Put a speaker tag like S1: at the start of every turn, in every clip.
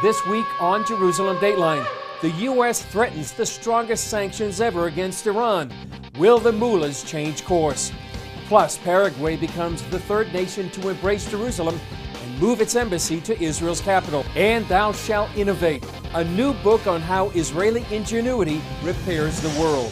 S1: This week on Jerusalem Dateline, the U.S. threatens the strongest sanctions ever against Iran. Will the mullahs change course? Plus, Paraguay becomes the third nation to embrace Jerusalem and move its embassy to Israel's capital. And Thou Shalt Innovate, a new book on how Israeli ingenuity repairs the world.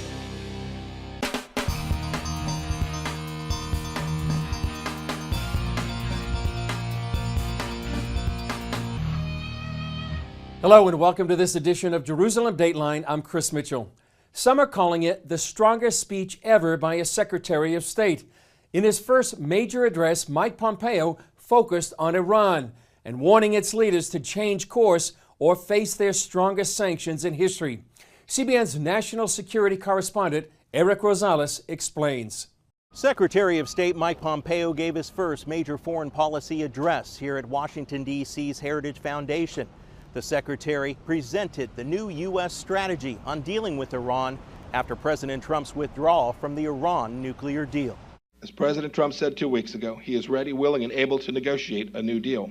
S1: Hello and welcome to this edition of Jerusalem Dateline. I'm Chris Mitchell. Some are calling it the strongest speech ever by a Secretary of State. In his first major address, Mike Pompeo focused on Iran and warning its leaders to change course or face their strongest sanctions in history. CBN's national security correspondent, Eric Rosales, explains.
S2: Secretary of State Mike Pompeo gave his first major foreign policy address here at Washington, D.C.'s Heritage Foundation. The Secretary presented the new U.S. strategy on dealing with Iran after President Trump's withdrawal from the Iran nuclear deal.
S3: As President Trump said 2 weeks ago, he is ready, willing, and able to negotiate a new deal.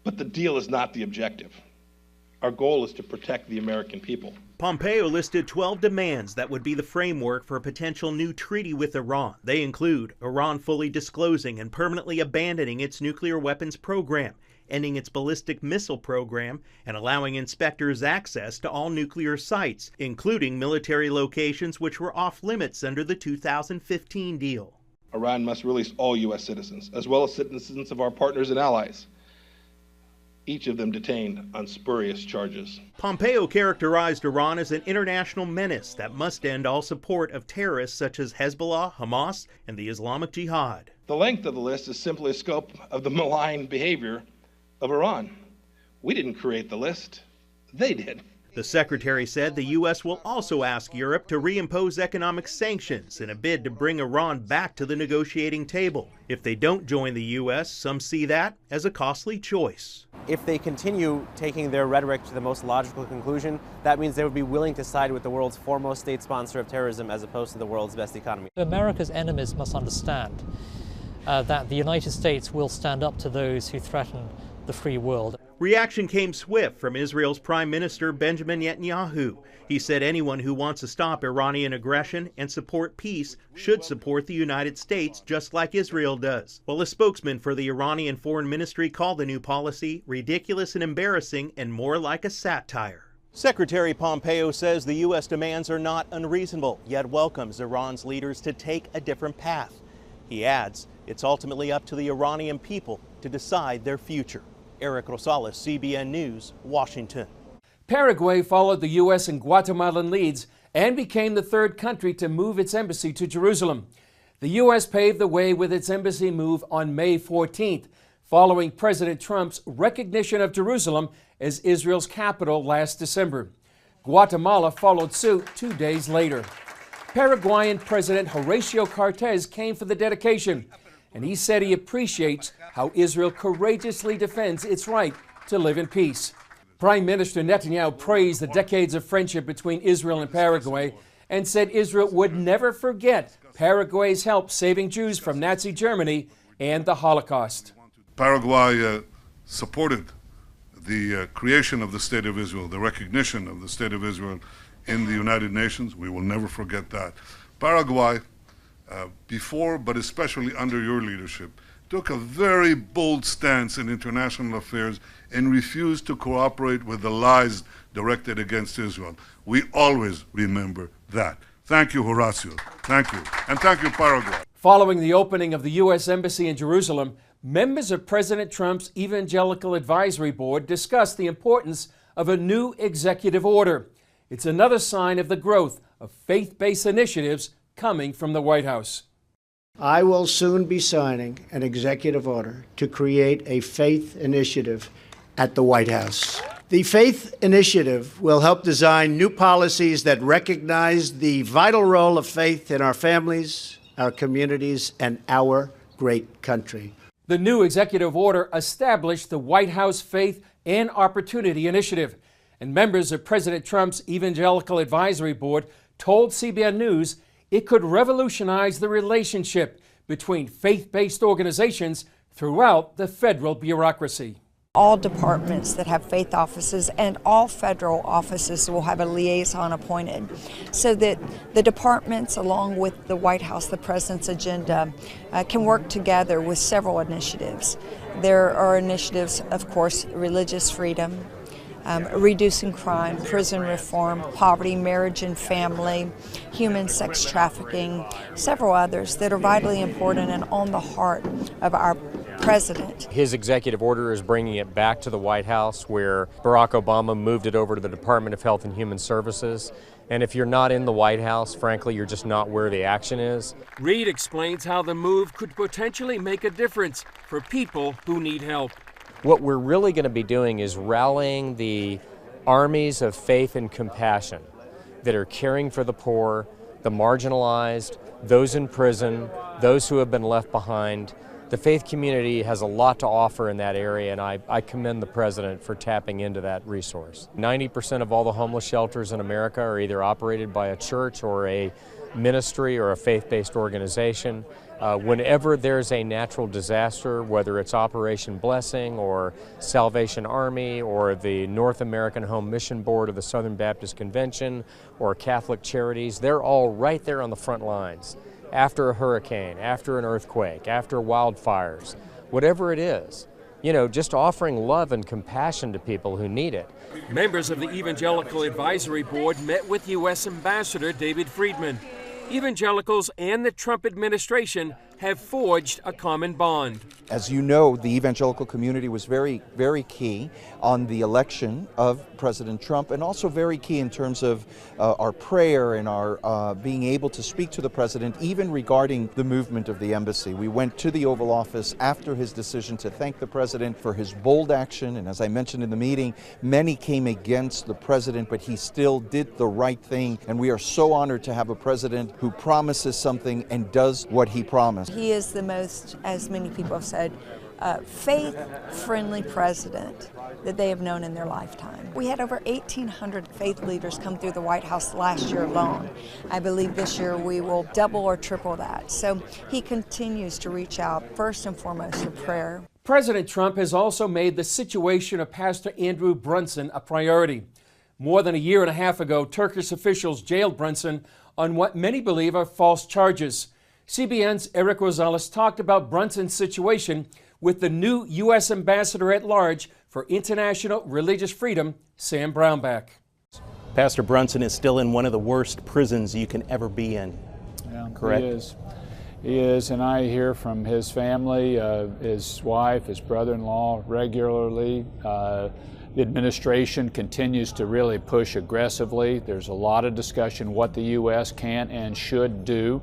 S3: But the deal is not the objective. Our goal is to protect the American people.
S2: Pompeo listed 12 demands that would be the framework for a potential new treaty with Iran. They include Iran fully disclosing and permanently abandoning its nuclear weapons program, ending its ballistic missile program, and allowing inspectors access to all nuclear sites, including military locations which were off limits under the 2015 deal.
S3: Iran must release all U.S. citizens, as well as citizens of our partners and allies, each of them detained on spurious charges.
S2: Pompeo characterized Iran as an international menace that must end all support of terrorists such as Hezbollah, Hamas, and the Islamic Jihad.
S3: The length of the list is simply a scope of the malign behavior of Iran. We didn't create the list. They did.
S2: The Secretary said the U.S. will also ask Europe to reimpose economic sanctions in a bid to bring Iran back to the negotiating table. If they don't join the U.S., some see that as a costly choice.
S4: If they continue taking their rhetoric to the most logical conclusion, that means they would be willing to side with the world's foremost state sponsor of terrorism as opposed to the world's best economy.
S5: America's enemies must understand that the United States will stand up to those who threaten the free world.
S2: Reaction came swift from Israel's Prime Minister Benjamin Netanyahu. He said anyone who wants to stop Iranian aggression and support peace should support the United States just like Israel does. While a spokesman for the Iranian Foreign Ministry called the new policy ridiculous and embarrassing and more like a satire. Secretary Pompeo says the U.S. demands are not unreasonable, yet welcomes Iran's leaders to take a different path. He adds it's ultimately up to the Iranian people to decide their future. Eric Rosales, CBN News, Washington.
S1: Paraguay followed the U.S. and Guatemalan leads and became the third country to move its embassy to Jerusalem. The U.S. paved the way with its embassy move on May 14th, following President Trump's recognition of Jerusalem as Israel's capital last December. Guatemala followed suit 2 days later. Paraguayan President Horacio Cartes came for the dedication, and he said he appreciates how Israel courageously defends its right to live in peace. Prime Minister Netanyahu praised the decades of friendship between Israel and Paraguay and said Israel would never forget Paraguay's help saving Jews from Nazi Germany and the Holocaust.
S6: Paraguay supported the creation of the State of Israel, the recognition of the State of Israel in the United Nations. We will never forget that. Paraguay, before but especially under your leadership, took a very bold stance in international affairs and refused to cooperate with the lies directed against Israel. We always remember that. Thank you, Horacio. Thank you. And thank you, Paraguay.
S1: Following the opening of the U.S. Embassy in Jerusalem, members of President Trump's Evangelical Advisory Board discussed the importance of a new executive order. It's another sign of the growth of faith-based initiatives coming from the White House.
S7: I will soon be signing an executive order to create a faith initiative at the White House. The faith initiative will help design new policies that recognize the vital role of faith in our families, our communities, and our great country.
S1: The new executive order established the White House Faith and Opportunity Initiative, and members of President Trump's Evangelical Advisory Board told CBN News it could revolutionize the relationship between faith-based organizations throughout the federal bureaucracy.
S8: All departments that have faith offices and all federal offices will have a liaison appointed so that the departments, along with the White House, the President's agenda, can work together with several initiatives. There are initiatives, of course, religious freedom, reducing crime, prison reform, poverty, marriage and family, human sex trafficking, several others that are vitally important and on the heart of our president.
S9: His executive order is bringing it back to the White House, where Barack Obama moved it over to the Department of Health and Human Services. And if you're not in the White House, frankly, you're just not where the action is.
S1: Reid explains how the move could potentially make a difference for people who need help.
S9: What we're really going to be doing is rallying the armies of faith and compassion that are caring for the poor, the marginalized, those in prison, those who have been left behind. The faith community has a lot to offer in that area, and I commend the President for tapping into that resource. 90% of all the homeless shelters in America are either operated by a church or a ministry or a faith-based organization. Whenever there's a natural disaster, whether it's Operation Blessing or Salvation Army or the North American Home Mission Board of the Southern Baptist Convention or Catholic Charities, they're all right there on the front lines. After a hurricane, after an earthquake, after wildfires, whatever it is, you know, just offering love and compassion to people who need it.
S1: Members of the Evangelical Advisory Board met with U.S. Ambassador David Friedman. Evangelicals and the Trump administration have forged a common bond.
S10: As you know, the evangelical community was very, very key on the election of President Trump, and also very key in terms of our prayer and our being able to speak to the president, even regarding the movement of the embassy. We went to the Oval Office after his decision to thank the president for his bold action, and as I mentioned in the meeting, many came against the president, but he still did the right thing, and we are so honored to have a president who promises something and does what he promised.
S8: He is the most, as many people have said, faith-friendly president that they have known in their lifetime. We had over 1,800 faith leaders come through the White House last year alone. I believe this year we will double or triple that. So he continues to reach out, first and foremost, for prayer.
S1: President Trump has also made the situation of Pastor Andrew Brunson a priority. More than a year and a half ago, Turkish officials jailed Brunson on what many believe are false charges. CBN's Eric Rosales talked about Brunson's situation with the new U.S. Ambassador at Large for International Religious Freedom, Sam Brownback.
S2: Pastor Brunson is still in one of the worst prisons you can ever be in.
S11: Yeah,
S2: correct?
S11: He is, and I hear from his family, his wife, his brother-in-law regularly. The administration continues to really push aggressively. There's a lot of discussion what the U.S. can and should do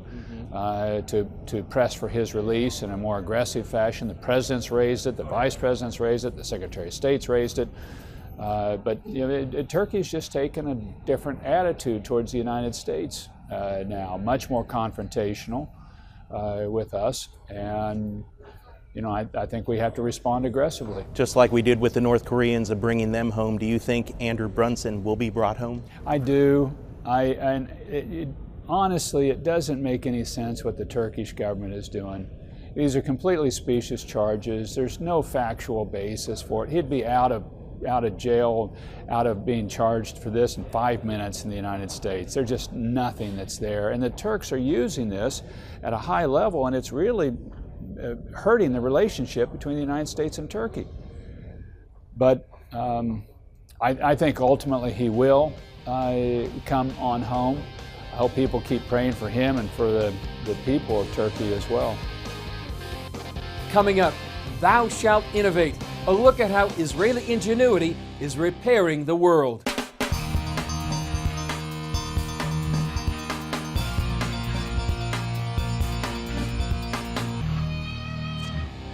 S11: to press for his release in a more aggressive fashion. The president's raised it, the vice president's raised it, the Secretary of State's raised it. But you know, Turkey's just taken a different attitude towards the United States now, much more confrontational with us. And you know, I think we have to respond aggressively.
S2: Just like we did with the North Koreans of bringing them home, do you think Andrew Brunson will be brought home?
S11: I do. Honestly, it doesn't make any sense what the Turkish government is doing. These are completely specious charges. There's no factual basis for it. He'd be out of jail, out of being charged for this in 5 minutes in the United States. There's just nothing that's there. And the Turks are using this at a high level, and it's really hurting the relationship between the United States and Turkey. But I think ultimately he will come on home. I hope people keep praying for him and for the people of Turkey as well.
S1: Coming up, Thou Shalt Innovate, a look at how Israeli ingenuity is repairing the world.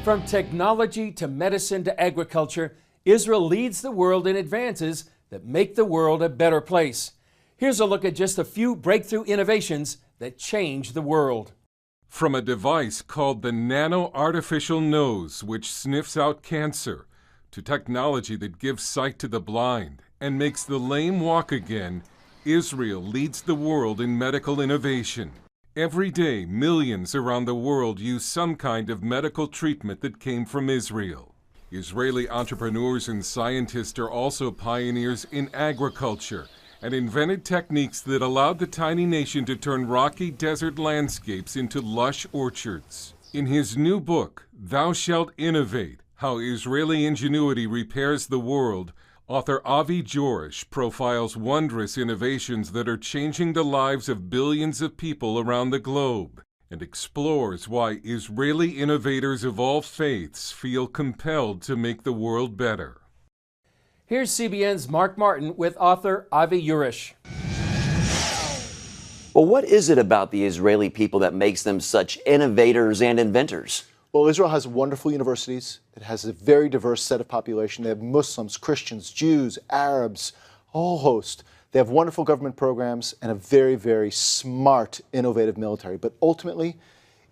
S1: From technology to medicine to agriculture, Israel leads the world in advances that make the world a better place. Here's a look at just a few breakthrough innovations that change the world.
S12: From a device called the Nano Artificial Nose, which sniffs out cancer, to technology that gives sight to the blind and makes the lame walk again, Israel leads the world in medical innovation. Every day, millions around the world use some kind of medical treatment that came from Israel. Israeli entrepreneurs and scientists are also pioneers in agriculture and invented techniques that allowed the tiny nation to turn rocky desert landscapes into lush orchards. In his new book, Thou Shalt Innovate, How Israeli Ingenuity Repairs the World, author Avi Jorish profiles wondrous innovations that are changing the lives of billions of people around the globe and explores why Israeli innovators of all faiths feel compelled to make the world better.
S1: Here's CBN's Mark Martin with author Avi Jorish.
S13: Well, what is it about the Israeli people that makes them such innovators and inventors?
S14: Well, Israel has wonderful universities. It has a very diverse set of population. They have Muslims, Christians, Jews, Arabs, a whole host. They have wonderful government programs and a very, very smart, innovative military. But ultimately,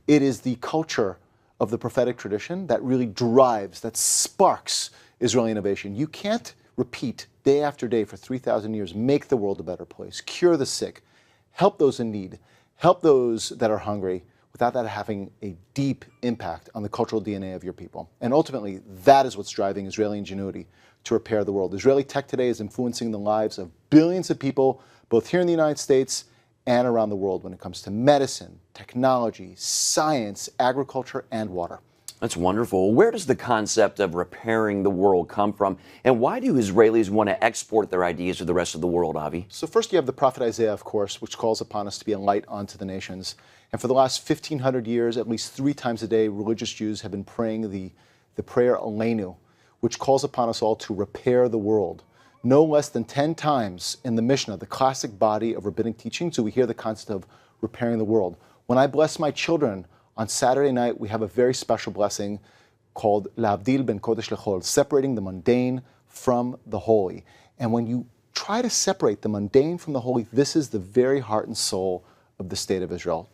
S14: it is the culture of the prophetic tradition that really drives, that sparks Israeli innovation. You can't repeat day after day for 3,000 years, make the world a better place, cure the sick, help those in need, help those that are hungry, without that having a deep impact on the cultural DNA of your people. And ultimately, that is what's driving Israeli ingenuity to repair the world. Israeli tech today is influencing the lives of billions of people, both here in the United States and around the world when it comes to medicine, technology, science, agriculture, and water.
S13: That's wonderful. Where does the concept of repairing the world come from? And why do Israelis want to export their ideas to the rest of the world, Avi?
S14: So first you have the prophet Isaiah, of course, which calls upon us to be a light unto the nations. And for the last 1,500 years, at least 3 times a day, religious Jews have been praying the prayer Aleinu, which calls upon us all to repair the world. No less than 10 times in the Mishnah, the classic body of rabbinic teaching, do we hear the concept of repairing the world. When I bless my children on Saturday night, we have a very special blessing called L'Avdil ben Kodesh Lechol, separating the mundane from the holy. And when you try to separate the mundane from the holy, this is the very heart and soul of the state of Israel.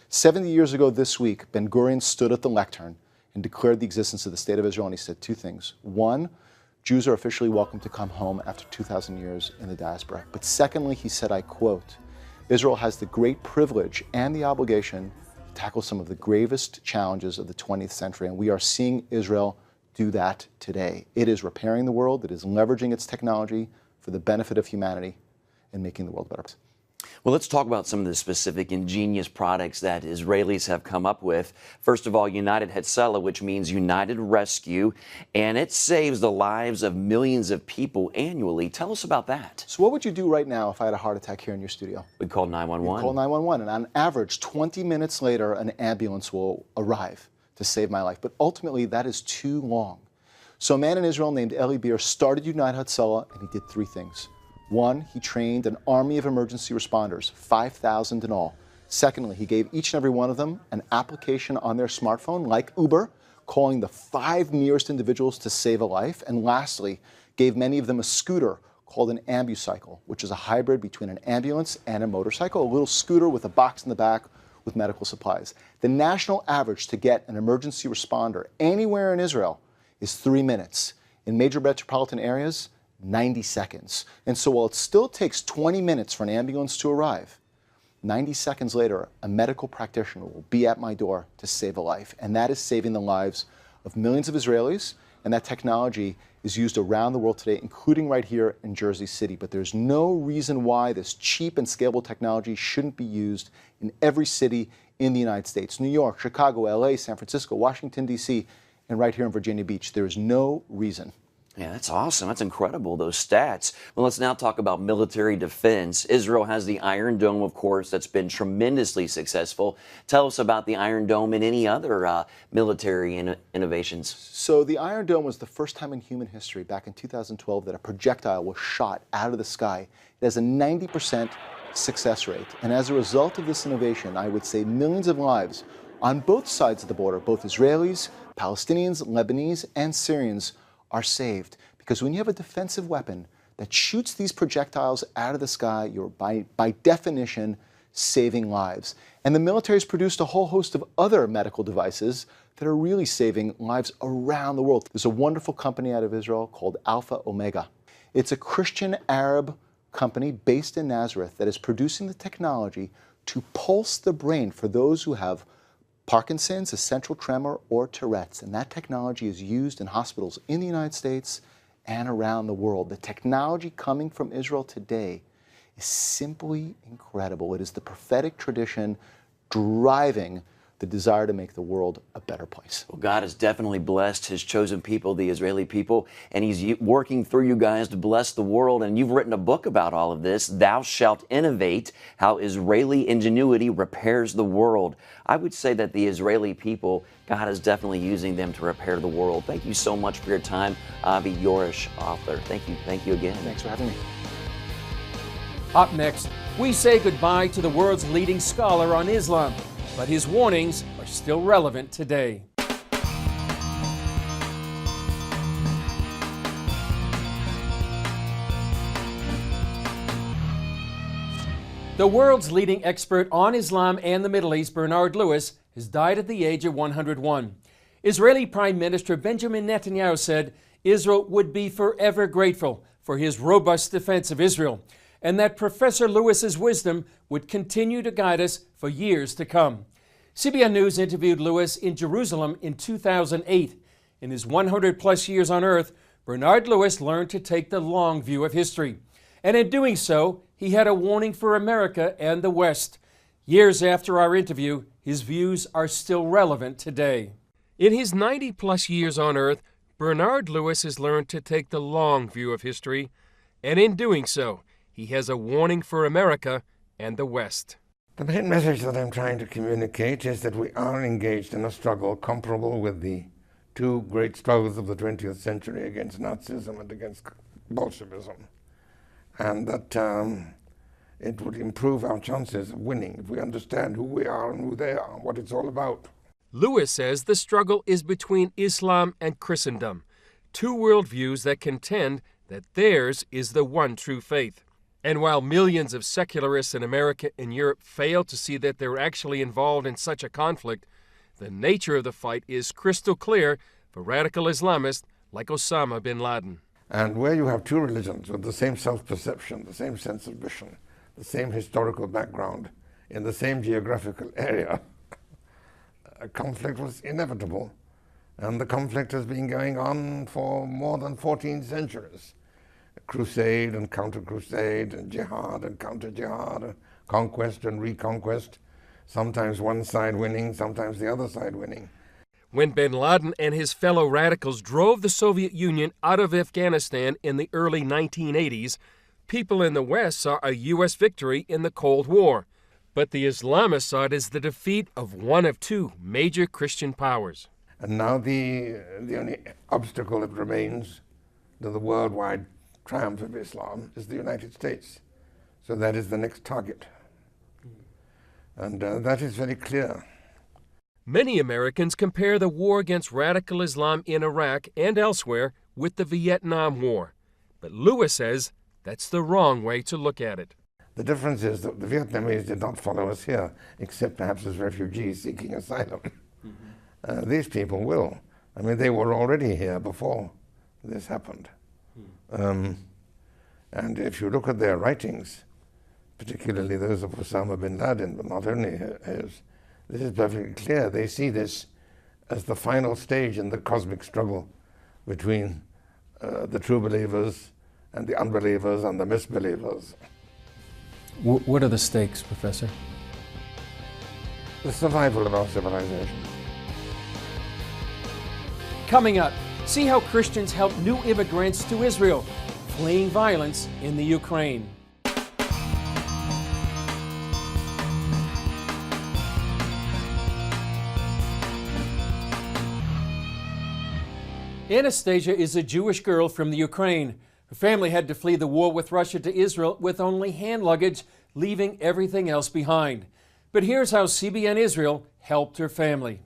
S14: 70 years ago this week, Ben Gurion stood at the lectern and declared the existence of the state of Israel, and he said 2 things. 1, Jews are officially welcome to come home after 2,000 years in the diaspora. But secondly, he said, I quote, Israel has the great privilege and the obligation to tackle some of the gravest challenges of the 20th century, and we are seeing Israel do that today. It is repairing the world, it is leveraging its technology for the benefit of humanity and making the world better.
S13: Well, let's talk about some of the specific ingenious products that Israelis have come up with. First of all, United Hatzalah, which means United Rescue, and it saves the lives of millions of people annually. Tell us about that.
S14: So what would you do right now if I had a heart attack here in your studio?
S13: We'd call 911.
S14: We'd call 911, and on average, 20 minutes later, an ambulance will arrive to save my life. But ultimately, that is too long. So a man in Israel named Eli Beer started United Hatzalah, and he did 3 things. 1, he trained an army of emergency responders, 5,000 in all. Secondly, he gave each and every one of them an application on their smartphone, like Uber, calling the 5 nearest individuals to save a life. And lastly, gave many of them a scooter called an ambucycle, which is a hybrid between an ambulance and a motorcycle, a little scooter with a box in the back with medical supplies. The national average to get an emergency responder anywhere in Israel is 3 minutes. In major metropolitan areas, 90 seconds. And so while it still takes 20 minutes for an ambulance to arrive, 90 seconds later, a medical practitioner will be at my door to save a life. And that is saving the lives of millions of Israelis. And that technology is used around the world today, including right here in Jersey City. But there's no reason why this cheap and scalable technology shouldn't be used in every city in the United States. New York, Chicago, LA, San Francisco, Washington, D.C., and right here in Virginia Beach. There is no reason.
S13: Yeah, that's awesome. That's incredible, those stats. Well, let's now talk about military defense. Israel has the Iron Dome, of course, that's been tremendously successful. Tell us about the Iron Dome and any other military innovations.
S14: So the Iron Dome was the first time in human history, back in 2012, that a projectile was shot out of the sky. It has a 90% success rate. And as a result of this innovation, I would say millions of lives on both sides of the border, both Israelis, Palestinians, Lebanese, and Syrians, are saved. Because when you have a defensive weapon that shoots these projectiles out of the sky, you're by definition saving lives. And the military has produced a whole host of other medical devices that are really saving lives around the world. There's a wonderful company out of Israel called Alpha Omega. It's a Christian Arab company based in Nazareth that is producing the technology to pulse the brain for those who have Parkinson's, essential tremor, or Tourette's. And that technology is used in hospitals in the United States and around the world. The technology coming from Israel today is simply incredible. It is the prophetic tradition driving the desire to make the world a better place.
S13: Well, God has definitely blessed His chosen people, the Israeli people, and He's working through you guys to bless the world. And you've written a book about all of this, Thou Shalt Innovate, How Israeli Ingenuity Repairs the World. I would say that the Israeli people, God is definitely using them to repair the world. Thank you so much for your time, Avi Yorish, author. Thank you again.
S14: Thanks for having me.
S1: Up next, we say goodbye to the world's leading scholar on Islam, but his warnings are still relevant today. The world's leading expert on Islam and the Middle East, Bernard Lewis, has died at the age of 101. Israeli Prime Minister Benjamin Netanyahu said Israel would be forever grateful for his robust defense of Israel, and that Professor Lewis's wisdom would continue to guide us for years to come. CBN News interviewed Lewis in Jerusalem in 2008. In his 100-plus years on Earth, Bernard Lewis learned to take the long view of history. And in doing so, he had a warning for America and the West. Years after our interview, his views are still relevant today. In his 90-plus years on Earth, Bernard Lewis has learned to take the long view of history. And in doing so, he has a warning for America and the West.
S15: The main message that I'm trying to communicate is that we are engaged in a struggle comparable with the two great struggles of the 20th century against Nazism and against Bolshevism, and that it would improve our chances of winning if we understand who we are and who they are, what it's all about.
S1: Lewis says the struggle is between Islam and Christendom, two worldviews that contend that theirs is the one true faith. And while millions of secularists in America and Europe fail to see that they're actually involved in such a conflict, the nature of the fight is crystal clear for radical Islamists like Osama bin Laden.
S15: And where you have two religions with the same self-perception, the same sense of vision, the same historical background, in the same geographical area, a conflict was inevitable. And the conflict has been going on for more than 14 centuries. Crusade and counter-crusade, and jihad and counter-jihad, conquest and reconquest, sometimes one side winning, sometimes the other side winning.
S1: When bin Laden and his fellow radicals drove the Soviet Union out of Afghanistan in the early 1980s, people in the West saw a U.S. victory in the Cold War. But the Islamists saw it as the defeat of one of two major Christian powers.
S15: And now the only obstacle that remains to the worldwide triumph of Islam is the United States. So that is the next target. And that is very clear.
S1: Many Americans compare the war against radical Islam in Iraq and elsewhere with the Vietnam War. But Lewis says that's the wrong way to look at it.
S15: The difference is that the Vietnamese did not follow us here, except perhaps as refugees seeking asylum. These people will. I mean, they were already here before this happened. And if you look at their writings, particularly those of Osama bin Laden, but not only his, this is perfectly clear. They see this as the final stage in the cosmic struggle between the true believers and the unbelievers and the misbelievers.
S1: What are the stakes, Professor?
S15: The survival of our civilization.
S1: Coming up, see how Christians help new immigrants to Israel, fleeing violence in the Ukraine. Anastasia is a Jewish girl from the Ukraine. Her family had to flee the war with Russia to Israel with only hand luggage, leaving everything else behind. But here's how CBN Israel helped her family.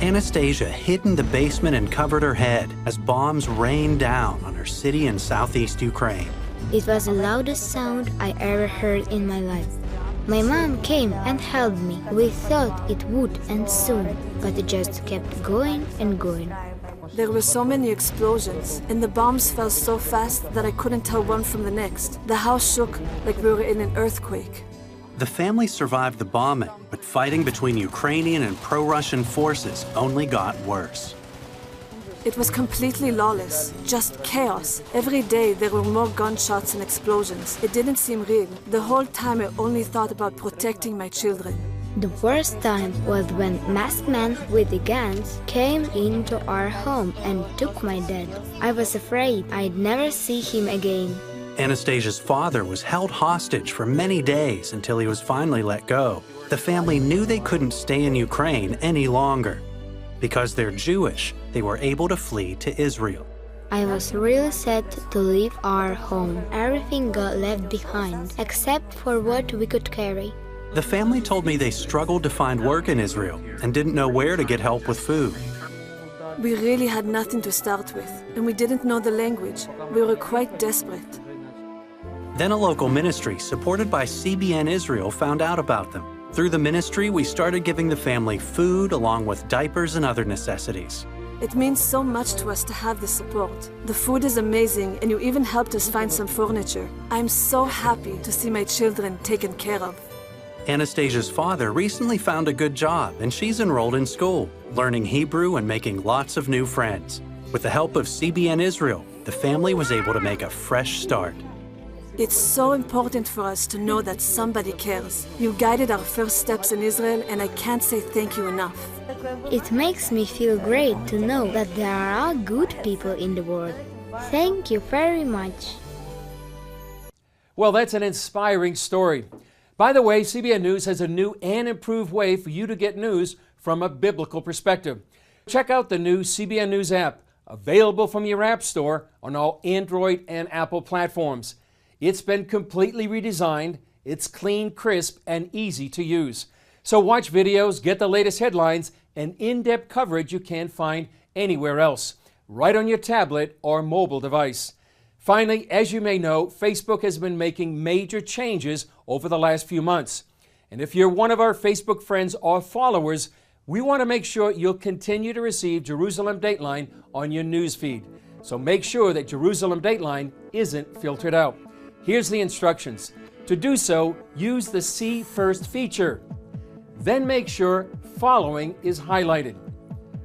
S16: Anastasia hid in the basement and covered her head as bombs rained down on her city in southeast Ukraine.
S17: It was the loudest sound I ever heard in my life. My mom came and held me. We thought it would end soon, but it just kept going and going.
S18: There were so many explosions, and the bombs fell so fast that I couldn't tell one from the next. The house shook like we were in an earthquake.
S16: The family survived the bombing, but fighting between Ukrainian and pro-Russian forces only got worse.
S18: It was completely lawless, just chaos. Every day there were more gunshots and explosions. It didn't seem real. The whole time I only thought about protecting my children.
S17: The worst time was when masked men with the guns came into our home and took my dad. I was afraid I'd never see him again.
S16: Anastasia's father was held hostage for many days until he was finally let go. The family knew they couldn't stay in Ukraine any longer. Because they're Jewish, they were able to flee to Israel.
S17: I was really sad to leave our home. Everything got left behind, except for what we could carry.
S16: The family told me they struggled to find work in Israel and didn't know where to get help with food.
S18: We really had nothing to start with, and we didn't know the language. We were quite desperate.
S16: Then a local ministry supported by CBN Israel found out about them. Through the ministry, we started giving the family food along with diapers and other necessities.
S18: It means so much to us to have this support. The food is amazing, and you even helped us find some furniture. I'm so happy to see my children taken care of.
S16: Anastasia's father recently found a good job, and she's enrolled in school, learning Hebrew and making lots of new friends. With the help of CBN Israel, the family was able to make a fresh start.
S18: It's so important for us to know that somebody cares. You guided our first steps in Israel, and I can't say thank you enough.
S17: It makes me feel great to know that there are good people in the world. Thank you very much.
S1: Well, that's an inspiring story. By the way, CBN News has a new and improved way for you to get news from a biblical perspective. Check out the new CBN News app, available from your app store on all Android and Apple platforms. It's been completely redesigned, it's clean, crisp, and easy to use. So watch videos, get the latest headlines, and in-depth coverage you can't find anywhere else, right on your tablet or mobile device. Finally, as you may know, Facebook has been making major changes over the last few months. And if you're one of our Facebook friends or followers, we want to make sure you'll continue to receive Jerusalem Dateline on your news feed. So make sure that Jerusalem Dateline isn't filtered out. Here's the instructions. To do so, use the See First feature. Then make sure Following is highlighted.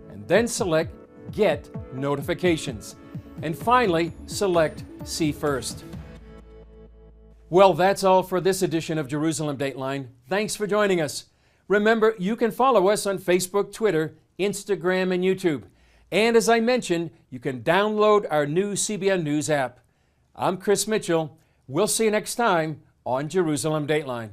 S1: And then select Get Notifications. And finally, select See First. Well, that's all for this edition of Jerusalem Dateline. Thanks for joining us. Remember, you can follow us on Facebook, Twitter, Instagram, and YouTube. And as I mentioned, you can download our new CBN News app. I'm Chris Mitchell. We'll see you next time on Jerusalem Dateline.